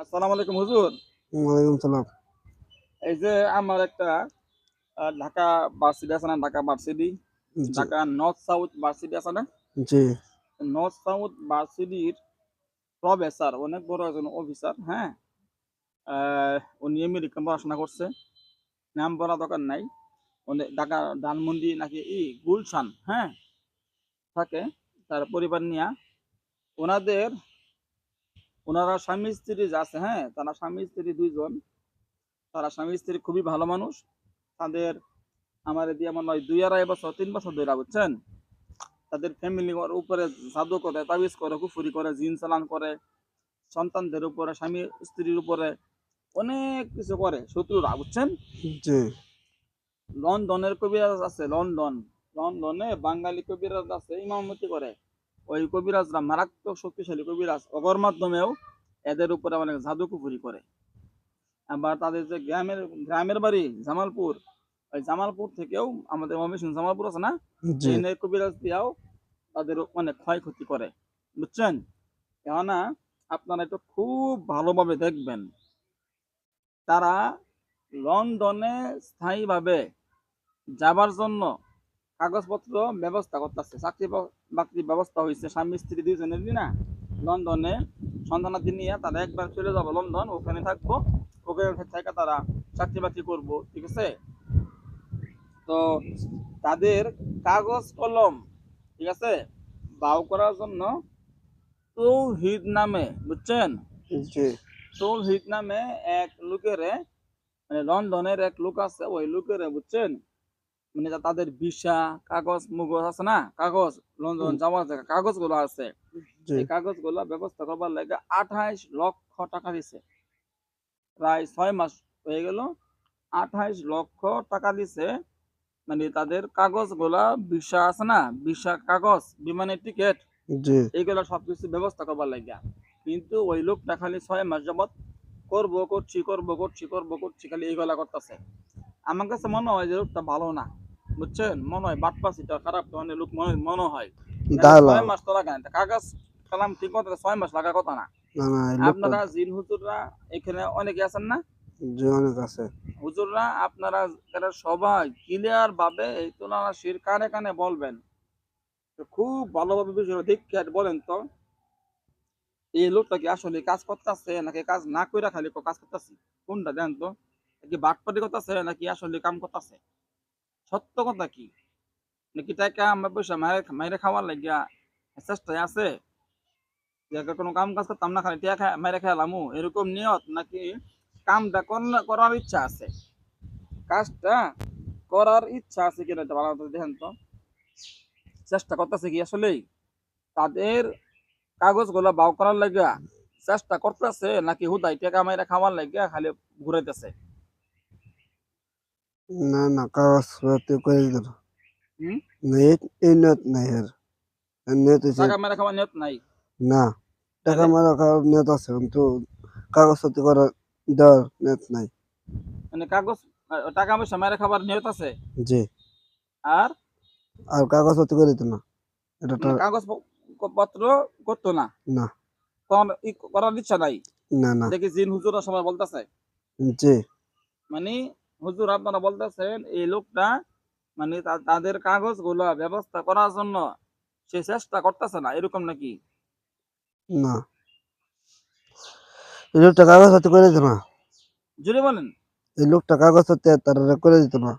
আসসালামু আলাইকুম হুজুর। ওয়ালাইকুম সালাম। এই যে আমার একটা ঢাকা ভার্সিটি আছে না? ঢাকা ভার্সিটি, জি, ঢাকা নর্থ সাউথ ভার্সিটি আছে না? জি, নর্থ সাউথ ভার্সিটির প্রফেসর, অনেক বড় একজন অফিসার, হ্যাঁ? উনি আমেরিকান পড়াশোনা করছে। নাম বলা দরকার নাই। উনি ঢাকা ধানমন্ডি নাকি গুলশান, হ্যাঁ? থাকে। তার পরিবার নিয়া ওনাদের ওনারা স্বামী স্ত্রী যা আছে, হ্যাঁ? তারা স্বামী স্ত্রী ২ জন। তারা স্বামী স্ত্রী খুবই ভালো মানুষ। তাদের আমার দিয়ে মনে হয় ২-২.৫ বছর ৩ বছর ধইরা, বুঝছেন? তাদের ফ্যামিলি ওর উপরে জাদু করে, তাবিজ করে, কুফরি করে, জিন চালান করে, সন্তানদের উপরে, স্বামী স্ত্রীর উপরে অনেক কিছু করে শত্রুরা, বুঝছেন? জি, লন্ডনের কবিরাজ আছে, লন্ডনে বাঙালি কবিরাজ আছে, ইমামতি করে। ওই কবিরাজরা মারাত্মক শক্তিশালী কবিরাজ, ওগর মাধ্যমেও এদের উপরে অনেক জাদু কুফরি করে। আবার তাদের যে গ্রামের বাড়ি জামালপুর, ওই জামালপুর থেকেও আমাদের ময়মনসিংহ জামালপুর আছে না, জি, এই নে কবিরাজ দিয়াও তাদের অনেক ক্ষয়ক্ষতি করে, বুঝছেন? কেননা আপনারা একটু খুব ভালোভাবে দেখবেন, তারা লন্ডনে স্থায়ীভাবে যাবার জন্য কাগজপত্র ব্যবস্থা করতেছে, চাকরি বাকরির ব্যবস্থা হয়েছে, স্বামী স্ত্রী দুইজনেরই না। লন্ডনে সন্তানাদি নিয়ে তারা একবার চলে যাবো লন্ডন, ওখানে থাকবো, ওখানে থেকে তারা চাকরি বাকরি করবো, ঠিক আছে? তো তাদের কাগজ কলম, ঠিক আছে, বাও করার জন্য তৌহিদ নামে, বুঝছেন? জি, তৌহিদ নামে এক লোকেরে, মানে লন্ডনের এক লোক আছে, ওই লোকেরে, বুঝছেন, মানে তাদের ভিসা কাগজ মুগজ আছে না, কাগজ, লন্ডন যাওয়ার জায়গা কাগজ গুলো আছে, জি, এই কাগজ গুলো ব্যবস্থা করবার লাগে 28 লক্ষ টাকা দিছে। প্রায় 6 মাস হয়ে গেল, 28 লক্ষ টাকা দিছে। মানে তাদের কাগজ গুলা, ভিসা আছে না, ভিসা কাগজ, বিমানের টিকিট, জি, এইগুলো সবকিছু ব্যবস্থা করবার লাগিয়া। কিন্তু ওই লোকটা খালি 6 মাস যাবত করবো করছি খালি এইগুলা করতেছে। আমার কাছে মনে হয় যে লোকটা ভালো না, বুঝছেন? মনে হয় বাটপাসিটা খারাপ ধরনের লোক মনে হয়। তাহলে দালাল। 6 মাস তো লাগায় না, কাগজ কালাম ঠিক মতো 6 মাস লাগার কথা না। না, না, এই লোকটা আপনারা জিন হুজুররা এখানে অনেকে আছেন না, জি অনেক আছে। হুজুররা আপনারা এরা সবাই ক্লিয়ার ভাবে এই তুলনাশীল কানে কানে বলবেন, তো খুব ভালোভাবে বিষয়টা দেখে আর বলেন তো, এই লোকটা কি আসলে কাজ করতেছে নাকি কাজ না কইরা খালি কাজ করতেছে, কোনটা দেন তো? কি বাটপাটি করতেছে নাকি আসলে কাম করতেছে? সত্য কথা কি? নাকি টাকা আমার পয়সা মাইরে খাওয়ার লাগিয়া চেষ্টায় আছে, যে কোনো কাম কাজ করতাম না, খালি টিয়া মাইরে খেলামু, এরকম নিয়ত, নাকি কামটা করার ইচ্ছা আছে, কাজটা করার ইচ্ছা আছে কিনা এটা ভালো মতো দেখেন তো, চেষ্টা করতেছে কি আসলেই তাদের কাগজগুলো বাও করার লাগিয়া চেষ্টা করতেছে, নাকি হুদাই টাকা মাইরা খাওয়ার লাগিয়া খালি ঘুরাইতেছে? না, না, কাগজপত্র করে দিত না। হুম? না, এই নিয়ত নাই এর। এর নিয়ত হইছে টাকা মাইরা খাওয়ার নিয়ত নাই? না, টাকা তাহলে মারা খাওয়ার নিয়ত আছে কিন্তু কাগজপত্র করার দেওয়ার নিয়ত নাই। মানে কাগজ টাকা পয়সা মাইরা খাবার নিয়ত আছে, জি, আর আর কাগজপত্র করে দিত না। এটা মানে তার কাগজ পত্র করতো না, না, করার ইচ্ছা নাই? না, না, দেখি জিন হুজুরা সবাই বলতেছে, জি, মানে হুজুর আপনারা বলতেছেন এই লোকটা, মানে তাদের কাগজ গুলা ব্যবস্থা করার জন্য সে চেষ্টা করতেছে না, এরকম নাকি? না, এই লোকটা কাগজপত্র করে দিত না। জুড়ে বলেন। এই লোকটা কাগজপত্র তারা করে দিত না।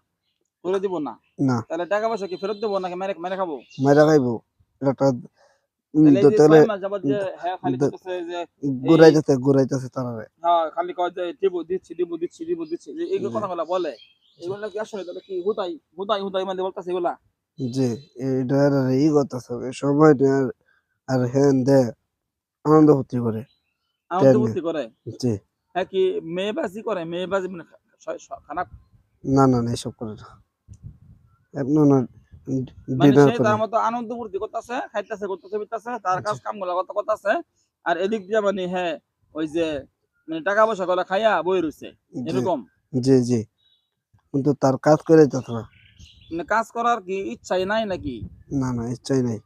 করে দিব না? না, তাহলে টাকা পয়সা কি ফেরত দেবো নাকি মেরে মেরে খাবো? মাইরা খাইবো। এটা তাহলে এই যে তাহলে 6 মাস যাবত যে হ্যাঁ খালি করতেছে যে এই, ঘুরাইতেছে তারারে। হ্যাঁ খালি কয় যে দিব দিচ্ছি, যে এইগুলো জি, কথাগুলো বলে, এগুলো কি আসলে তাহলে কি হুদাই হুদাই হুদাই মানে বলতেছে এগুলা? জি, এটা আর ই করতেছে সবাই আর আর হ্যান দে আনন্দ ফুর্তি করে আনন্দ ট্রেন নিয়ে। ফুর্তি করে? জি, হ্যাঁ, কি মেয়েবাজি করে? মেয়েবাজি মানে খারাপ? না, না, না, এসব করে না। আপনার না মানে ডিনার সে করে। তার মতো আনন্দ ফুর্তি করতেছে, খাইতেছে, করতেছে, ফিরতেছে, তার জি, কাজ কাম গুলা করতেছে, আর এদিক দিয়ে মানে হ্যাঁ ওই যে মানে টাকা পয়সা গুলা খাইয়া বই রইছে, জি, এরকম? জি, জি, কিন্তু তার কাজ করে যেত না। মানে কাজ করার কি ইচ্ছাই নাই নাকি? না, না, ইচ্ছাই নাই।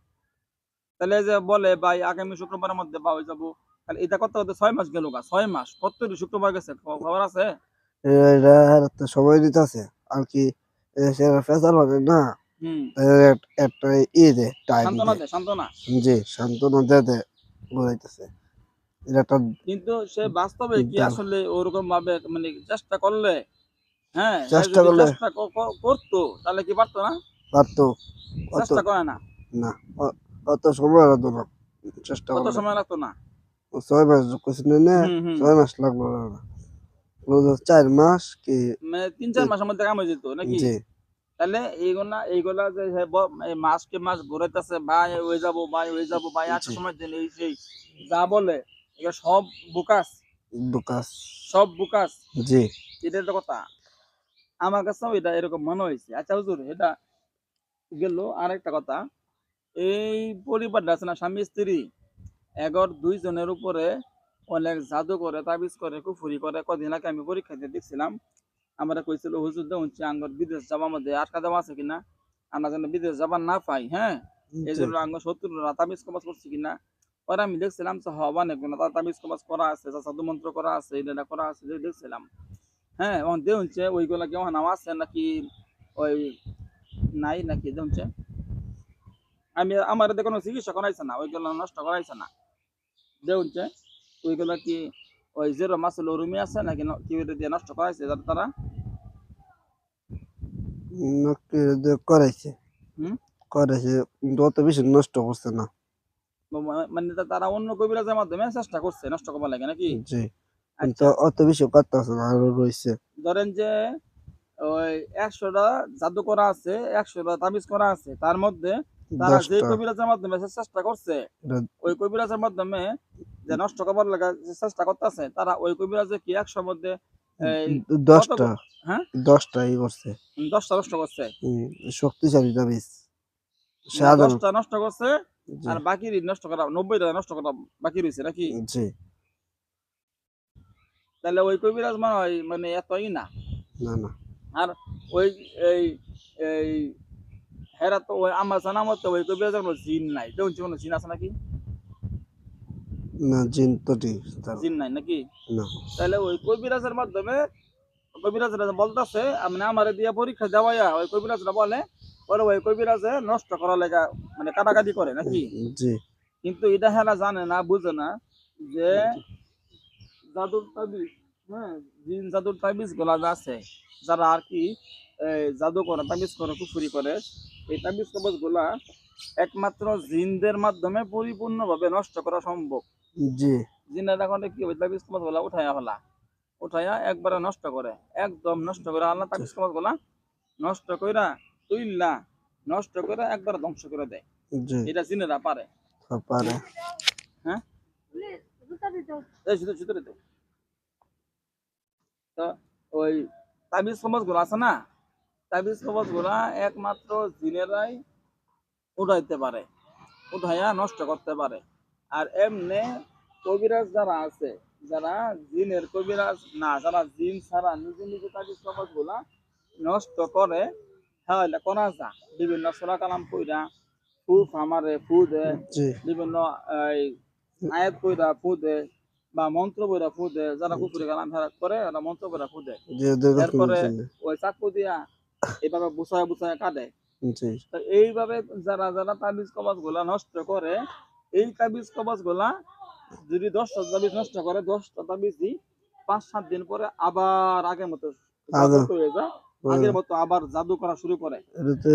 তাহলে এই যে বলে ভাই আগামী শুক্রবারের মধ্যে বা হয়ে যাবো, তাহলে এটা করতে করতে 6 মাস গেল গা, 6 মাস প্রত্যেক শুক্রবার গেছে, খবর আছে? এটা তো সময় দিতেছে আর কি, সেরা ফেসাল হবে না, হুম, একটা দে টাইম সান্ত্বনা দে। দে, সান্ত্বনা। জি, সান্ত্বনা দে ঘুরাইতেছে। এটা একটা কিন্তু সে বাস্তবে কি দিকদার। আসলে ওরকম ভাবে মানে চেষ্টা করলে, হ্যাঁ, হ্যাঁ চেষ্টা যদি করলে চেষ্টা করতো তাহলে কি পারতো না? পারতো। অত চেষ্টা করে না। না, অত সময় লাগতো না চেষ্টা কত করলে। সময় লাগতো না? 6 মাস কইছি না, হুম, হুম। 6 মাস লাগলো না। ও তো 4 মাস কি। মানে 3-4 মাসের মধ্যে কাম হয়ে যেত নাকি? জি, তাহলে এইগুলা যে এই মাসকে মাস ঘুরাইতেছে, ভাই হয়ে যাবো, ভাই হয়ে যাবো, ভাই একটা জি, সময় দেন, এই সেই যা বলে এগুলো সব বুকাস, দুকাস। সব বুকাস। জি, এটাই তো কথা। আমার কাছেও এটা এরকম মনে হয়েছে। আচ্ছা হুজুর, এটা গেল। আরেকটা কথা, এই পরিবারটা আছে না, স্বামী স্ত্রী, এগর দুইজনের উপরে অনেক জাদু করে, তাবিজ করে, কুফুরি করে। কদিন আগে আমি পরীক্ষা দিয়ে দেখছিলাম, আমরা কইছিল হুজুর দেউন আঙ্গর বিদেশ যাবার মধ্যে আটকা দেওয়া আছে কিনা, আমরা যেন বিদেশ যাবার না পাই, হ্যাঁ, এই জি, জন্য আঙ্গ শত্রুরা তাবিজ কবাজ করছে কিনা। পরে আমি দেখছিলাম যে হবা নাকি না, তার তাবিজ কবাজ করা আছে, সাধু মন্ত্র করা আছে, এটা করা আছে, যে দেখছিলাম। হ্যাঁ, এখন দেউনছে ওইগুলা কেমন নাম আছে নাকি, ওই নাই নাকি দেউনছে। আমি আমার এতে কোনো চিকিৎসা করাইছে না, ওইগুলো নষ্ট করাইছে না দেউনছে। ওইগুলা কি ওই জেরো মাসুল রুমি আছে নাকি কি ওইটা দিয়ে নষ্ট করাইছে তারা? নক্কি করাইছে, হুম, করাইছে কিন্তু অত বেশি নষ্ট করছে না। মানে তারা অন্য কবিরাজের মাধ্যমে চেষ্টা করছে নষ্ট করবার লাগে নাকি? জি, কিন্তু আচ্ছা, অত বেশি করতেছে না, আরো রয়েছে ধরেন যে ওই 100টা জাদু করা আছে, 100টা তাবিজ করা আছে, তার মধ্যে তারা যে 10টা। কবিরাজের মাধ্যমে চেষ্টা করছে, এটা ওই কবিরাজের মাধ্যমে যে নষ্ট করবার লাগা যে চেষ্টা করতেছে, তারা ওই কবিরাজে কি 100-র মধ্যে এই কত 10টা, হ্যাঁ 10টাই করছে। 10টা নষ্ট করছে? হুম, শক্তিশালী তাবিজ। মানে সাধারণ। 10টা নষ্ট করছে, জি, আর বাকি নষ্ট করা 90টা নষ্ট করা বাকি রয়েছে নাকি? জি, তাহলে ওই কবিরাজ মনে হয় মানে এতই না। না, না, আর ওই এই এই হেরা তো ওই আমার জানা মতো ওই কবিরাজের কোনো জিন নাই, যেমন কোনো জিন আছে নাকি? না, জিন তো ঠিক তার। জিন নাই নাকি? না, তাহলে ওই কবিরাজের মাধ্যমে কবিরাজরা বলতেছে, মানে আমারে দিয়া পরীক্ষা দেওয়াইয়া ওই কবিরাজরা বলে, পরে ওই কবিরাজে নষ্ট করা লেগা মানে কাটাকাটি করে নাকি? জি, কিন্তু এটা হেরা জানে না, বুঝে না যে জাদুর তাবিজ, হ্যাঁ, জিন জাদুর তাবিজ গুলা যা আছে, যারা আর কি জাদু করে, তাবিজ করে, কুফুরি করে, এই তাবিজ কবজ গুলা একমাত্র জিনদের মাধ্যমে পরিপূর্ণভাবে নষ্ট করা সম্ভব। জি, জিনেরা এখন কি হবে, তাবিজ কবজ গুলা উঠাইয়া ফেলা, উঠাইয়া একবারে নষ্ট করে, একদম নষ্ট করে আল্লাহ তাবিজ কবজ গুলা নষ্ট কইরা তুইলা, নষ্ট করে একবারে ধ্বংস করে দেয়। জি, এটা জিনেরা পারে। সব পারে। হ্যাঁ, এই শুধু শুধু রে। তো ওই তাবিজ কবজ গুলা আছে না, তাবিজ কবজ গুলা একমাত্র জিনেরাই উঠাইতে পারে, উঠাইয়া নষ্ট করতে পারে। আর এমনে কবিরাজ যারা আছে, যারা জিনের কবিরাজ না, যারা জিন ছাড়া নিজে নিজে তাবিজ কবজ গুলা নষ্ট করে, হ্যাঁ এটা করা যা, বিভিন্ন সোরা কালাম কইরা ফু ফামারে ফু দে, জি, বিভিন্ন এই আয়াত কইরা ফু দে, বা মন্ত্র বইরা ফু দে, যারা জি, কুফুরি কালাম ফেরাত করে ওরা মন্ত্র বইরা ফু দে। যে দেখুন এরপরে জিনে। ওই চাকু দিয়া এভাবে বুঝায় বুঝায় কাটে। জি, তো এইভাবে যারা যারা তাবিজ কবজ গুলা নষ্ট করে, এই তাবিজ কবজ গুলা যদি 10টা তাবিজ নষ্ট করে, 10টা তাবিজই 5-7 দিন পরে আবার আগের মতো আগে, জাগ্রত হয়ে যায়, আগের মতো আবার জাদু করা শুরু করে।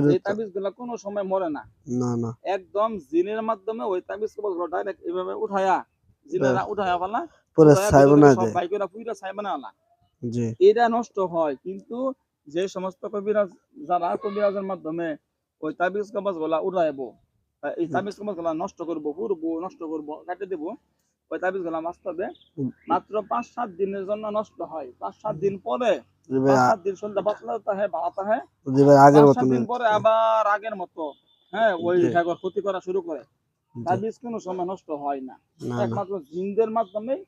এই এটা তাবিজ গুলা কোনো সময় মরে না। না, না, একদম জিনের মাধ্যমে ওই তাবিজ কবজ গুলো ডাইরেক্ট এইভাবে উঠায়া, জিনেরা উঠায়া ফেলা, পুরো উঠায়া ছাই ভিতর থেকে বানায় সব দেয়। বাই করে পুইরা ছাই বানায়। জি, এটা নষ্ট হয়, কিন্তু যে সমস্ত কবিরাজ, যারা কবিরাজের মাধ্যমে ওই তাবিজ কবজ গুলা উড়াইবো, এই তাবিজ কবজ গুলা নষ্ট করবো, পুরবো, নষ্ট করবো, কাটে দেবো, ওই তাবিজ গুলা বাস্তবে মাত্র 5-7 দিনের জন্য নষ্ট হয়। 5-7 দিন পরে, দিবে 5-7 দিন সন্ধ্যা পাতলাতা হয়, বাড়াতা হয়, দিবে আগের 5-7 মতন। দিন পরে আবার আগের মতো, হ্যাঁ, ওই জি, হ্যাগর ক্ষতি করা শুরু করে। জি, তাবিজ কোনো সময় নষ্ট হয় না, না, না, একমাত্র জিনদের মাধ্যমেই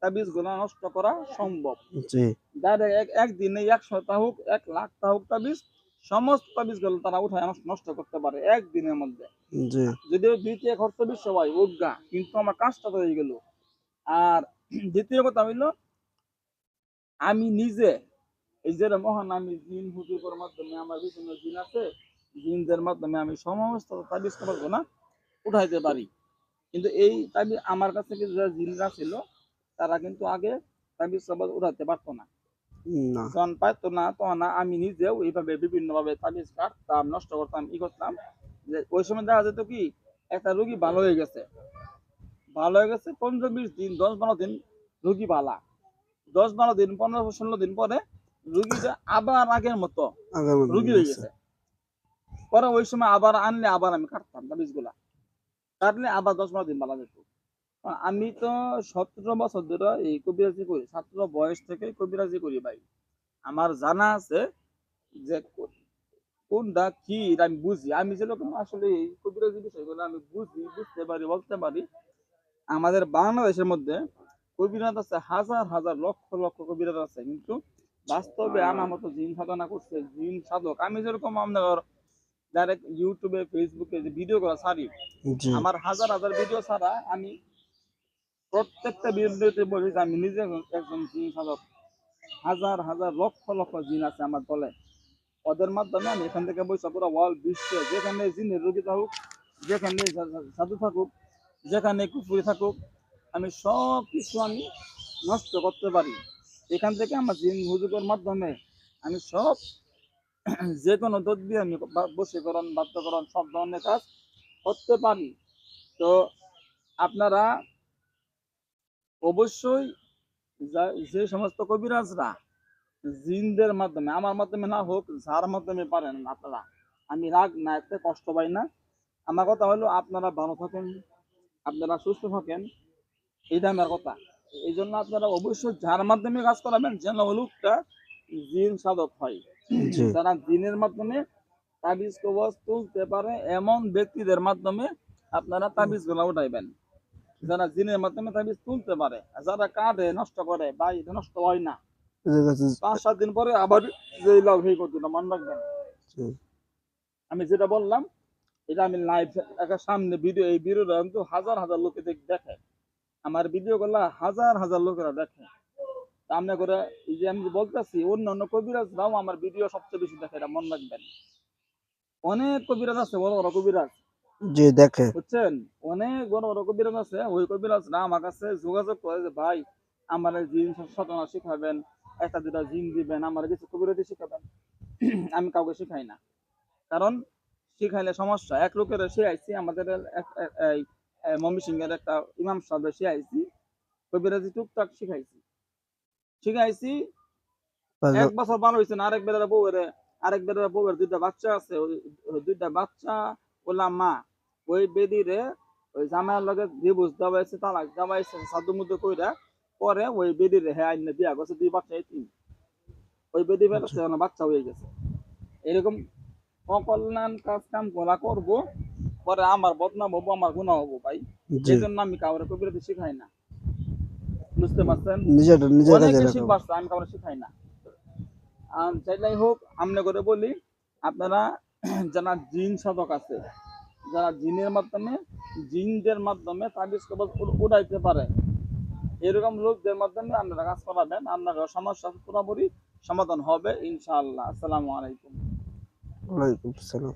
তাবিজ গুলা নষ্ট করা সম্ভব। জি, ডাইরেক্ট একদিনে 100টা হোক, 1,00,000টা হোক তাবিজ, সমস্ত তাবিজ গুলো তারা উঠায় নষ্ট করতে পারে একদিনের মধ্যে। জি, যদিও 2 থেকে খরচ 20 হয় উগা, কিন্তু আমার কাজটা তো হয়ে গেল। আর দ্বিতীয় কথা হইলো আমি নিজে এই যে মহান আমি জিন হুজুরের মাধ্যমে আমার বিভিন্ন জিন আছে, জিনদের মাধ্যমে আমি সমস্ত তাবিজ করবো না উঠাইতে পারি। কিন্তু এই তাবিজ আমার কাছে কিন্তু যারা জিনরা ছিল তারা কিন্তু আগে তাবিজ কবজ উঠাতে পারতো না। না। যখন পারতো না তখন আমি নিজেও এইভাবে বিভিন্নভাবে তাবিজ কাটতাম, নষ্ট করতাম, করতাম। যে ওই সময় দেখা যেত কি একটা রোগী ভালো হয়ে গেছে, 15-20 দিন, 10-12 দিন রোগী ভালা, 10-12 দিন, 15-16 দিন পরে রুগীটা আবার আগের মতো আগামী রুগী হয়ে গেছে। পরে ওই সময় আবার আনলে আবার আমি কাটতাম তাবিজগুলা, কাটলে আবার 10-12 দিন ভালো যেত। আমি তো 17 বছর ধরে এই কবিরাজি করি, 17 বয়স থেকে কবিরাজি করি ভাই। আমার জানা আছে যে কোনটা কি এটা আমি বুঝি। আমি যেরকম আসলে এই কবিরাজি বিষয়গুলো আমি বুঝি, বুঝতে পারি, বলতে পারি। আমাদের বাংলাদেশের মধ্যে কবিরাজ আছে হাজার হাজার লক্ষ লক্ষ কবিরাজ আছে, কিন্তু বাস্তবে আমার মতো জিন সাধনা করছে জিন সাধক আমি যেরকম আপনার ডাইরেক্ট ইউটিউবে ফেসবুকে যে ভিডিও করা ছাড়ি, জি আমার হাজার হাজার ভিডিও ছাড়া আমি প্রত্যেকটা ভিডিওতে বলি যে আমি নিজে একজন জিন সাধক। হাজার হাজার লক্ষ লক্ষ জিন আছে আমার দলে, ওদের মাধ্যমে আমি এখান থেকে বসে পুরো ওয়ার্ল্ড বিশ্বে যেখানে জিনের রোগী থাকুক, যেখানে সাধু থাকুক, যেখানে কুফুরি থাকুক, আমি সব কিছু আমি নষ্ট করতে পারি। এখান থেকে আমার জিন হুজুরের মাধ্যমে আমি সব যে কোনো তদবির আমি বশীকরণ, বাধ্যকরণ সব ধরনের কাজ করতে পারি। তো আপনারা অবশ্যই যে সমস্ত কবিরাজরা জিনদের মাধ্যমে, আমার মাধ্যমে না হোক, যার মাধ্যমে পারেন আপনারা, আমি রাগ না, এতে কষ্ট পাই না। আমার কথা হলো আপনারা ভালো থাকেন, আপনারা সুস্থ থাকেন, এটা আমার কথা। এই জন্য আপনারা অবশ্যই যার মাধ্যমে কাজ করাবেন যেন লোকটা জিন সাধক হয়। জি যারা জিনের মাধ্যমে তাবিজ কবজ তুলতে পারে এমন ব্যক্তিদের মাধ্যমে আপনারা তাবিজ গুলা উঠাইবেন। যারা জিনের মাধ্যমে তাবিজ তুলতে পারে, যারা কাঁদে নষ্ট করে বা এটা নষ্ট হয় না, এদের কাছে 5-7 দিন পরে আবার যে লাভ হয়ে করতো না, মনে রাখবেন। জি আমি যেটা বললাম এটা আমি লাইভ একটা সামনে ভিডিও, এই ভিডিওটা কিন্তু হাজার হাজার লোকে দেখে, আমার ভিডিও গুলা হাজার হাজার লোকেরা দেখে। আমরা করে এই যে আমি বলতেছি অন্য অন্য কবিরাজরাও আমার ভিডিও সবচেয়ে বেশি দেখে, এটা মনে রাখবেন। অনেক কবিরাজ আছে, বড় বড় কবিরাজ, জি দেখে বুঝছেন, অনেক বড় বড় কবিরাজ আছে। ওই কবিরাজরা আমার কাছে যোগাযোগ করে যে ভাই আমার জিন সাধনা শিখাবেন, একটা দুটা জিন দিবেন, আমার কিছু কবিরাজি শিখাবেন। আমি কাউকে শিখাই না, কারণ শিখাইলে সমস্যা। এক লোকের শিখাইছি আমাদের ময়মনসিংহের একটা ইমাম সাহেবের শিখাইছি, কবিরাজি টুকটাক শিখাইছি শিখাইছি 1 বছর ভালো হয়েছে না। আরেক বেড়ার বউয়ের 2টা বাচ্চা আছে, ওই 2টা বাচ্চা বললাম মা ওই বেদিরে ওই জামাইয়ের লগে ডিভোর্স দেওয়াইছে, তালাক দেওয়াইছে সাধু মুধু কইরা, পরে ওই বেদিরে হ্যাঁ আইনে বিয়া করছে, 2 বাচ্চা এতিম। ওই বেদি ফেলাছে, বাচ্চা হয়ে গেছে। এরকম অকল্যাণ কাজ কাম করা করবো, পরে আমার বদনাম হবো, আমার গুনাহ হবো ভাই। জি এই জন্য আমি কাউরে কবিরাজি শিখাই না, বুঝতে পারছেন। নিজের কাজে অনেকে রাখো শিখবার আমি কাউরে শিখাই না। যাই হোক আমনে করে বলি আপনারা যারা জিন সাধক আছে, যারা জিনের মাধ্যমে, জিনদের মাধ্যমে তাবিজ কবজ উড়াইতে পারে, এরকম লোকদের মাধ্যমে আপনারা কাজ করাবেন, আপনার সমস্যা পুরোপুরি সমাধান হবে ইনশাআল্লাহ। আসসালামু আলাইকুম। ওয়ালাইকুম আসসালাম।